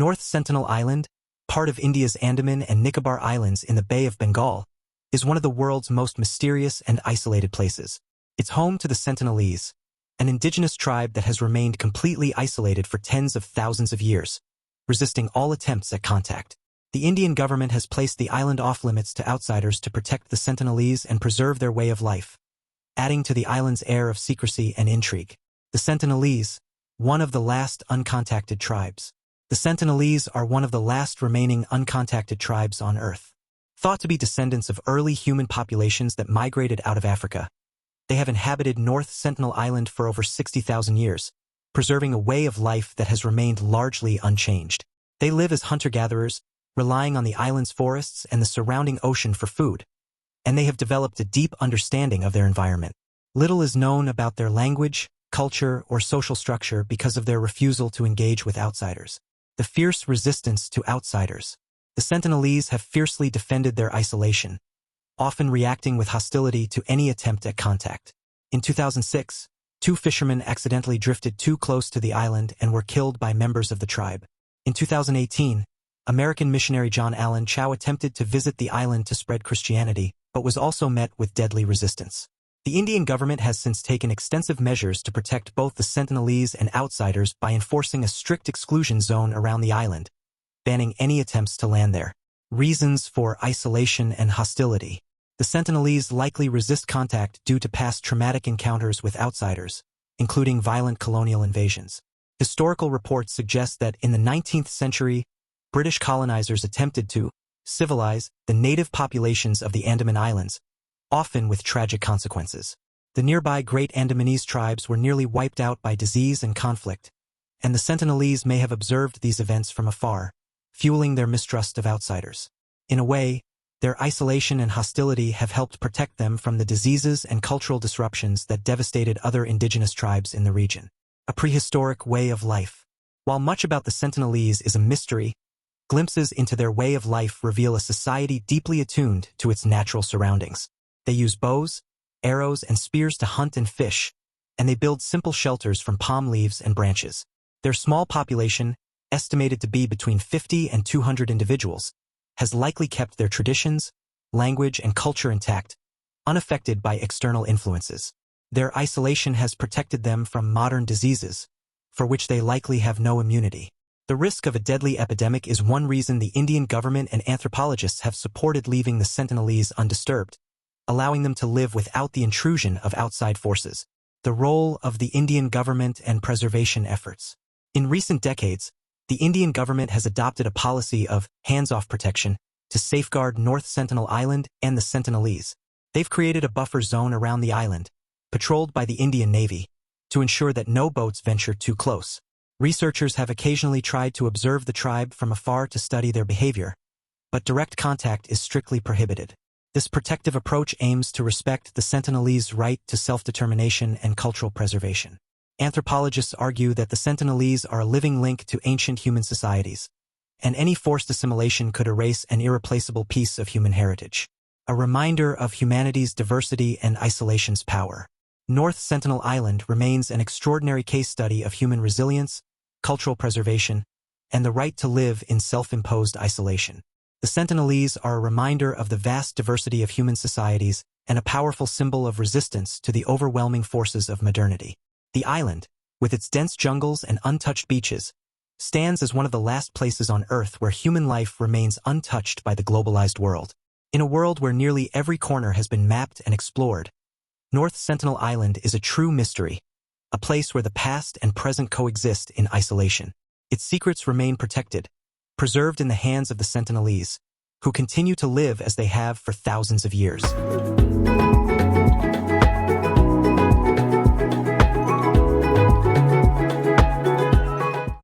North Sentinel Island, part of India's Andaman and Nicobar Islands in the Bay of Bengal, is one of the world's most mysterious and isolated places. It's home to the Sentinelese, an indigenous tribe that has remained completely isolated for tens of thousands of years, resisting all attempts at contact. The Indian government has placed the island off-limits to outsiders to protect the Sentinelese and preserve their way of life, adding to the island's air of secrecy and intrigue. The Sentinelese, one of the last uncontacted tribes. The Sentinelese are one of the last remaining uncontacted tribes on Earth. Thought to be descendants of early human populations that migrated out of Africa, they have inhabited North Sentinel Island for over 60,000 years, preserving a way of life that has remained largely unchanged. They live as hunter-gatherers, relying on the island's forests and the surrounding ocean for food, and they have developed a deep understanding of their environment. Little is known about their language, culture, or social structure because of their refusal to engage with outsiders. The fierce resistance to outsiders. The Sentinelese have fiercely defended their isolation, often reacting with hostility to any attempt at contact. In 2006, 2 fishermen accidentally drifted too close to the island and were killed by members of the tribe. In 2018, American missionary John Allen Chow attempted to visit the island to spread Christianity, but was also met with deadly resistance. The Indian government has since taken extensive measures to protect both the Sentinelese and outsiders by enforcing a strict exclusion zone around the island, banning any attempts to land there. Reasons for isolation and hostility. The Sentinelese likely resist contact due to past traumatic encounters with outsiders, including violent colonial invasions. Historical reports suggest that in the 19th century, British colonizers attempted to civilize the native populations of the Andaman Islands, often with tragic consequences. The nearby Great Andamanese tribes were nearly wiped out by disease and conflict, and the Sentinelese may have observed these events from afar, fueling their mistrust of outsiders. In a way, their isolation and hostility have helped protect them from the diseases and cultural disruptions that devastated other indigenous tribes in the region. A prehistoric way of life. While much about the Sentinelese is a mystery, glimpses into their way of life reveal a society deeply attuned to its natural surroundings. They use bows, arrows, and spears to hunt and fish, and they build simple shelters from palm leaves and branches. Their small population, estimated to be between 50 and 200 individuals, has likely kept their traditions, language, and culture intact, unaffected by external influences. Their isolation has protected them from modern diseases, for which they likely have no immunity. The risk of a deadly epidemic is one reason the Indian government and anthropologists have supported leaving the Sentinelese undisturbed, allowing them to live without the intrusion of outside forces. The role of the Indian government and preservation efforts. In recent decades, the Indian government has adopted a policy of hands-off protection to safeguard North Sentinel Island and the Sentinelese. They've created a buffer zone around the island, patrolled by the Indian Navy, to ensure that no boats venture too close. Researchers have occasionally tried to observe the tribe from afar to study their behavior, but direct contact is strictly prohibited. This protective approach aims to respect the Sentinelese right to self-determination and cultural preservation. Anthropologists argue that the Sentinelese are a living link to ancient human societies, and any forced assimilation could erase an irreplaceable piece of human heritage. A reminder of humanity's diversity and isolation's power. North Sentinel Island remains an extraordinary case study of human resilience, cultural preservation, and the right to live in self-imposed isolation. The Sentinelese are a reminder of the vast diversity of human societies and a powerful symbol of resistance to the overwhelming forces of modernity. The island, with its dense jungles and untouched beaches, stands as one of the last places on Earth where human life remains untouched by the globalized world. In a world where nearly every corner has been mapped and explored, North Sentinel Island is a true mystery, a place where the past and present coexist in isolation. Its secrets remain protected, preserved in the hands of the Sentinelese, who continue to live as they have for thousands of years.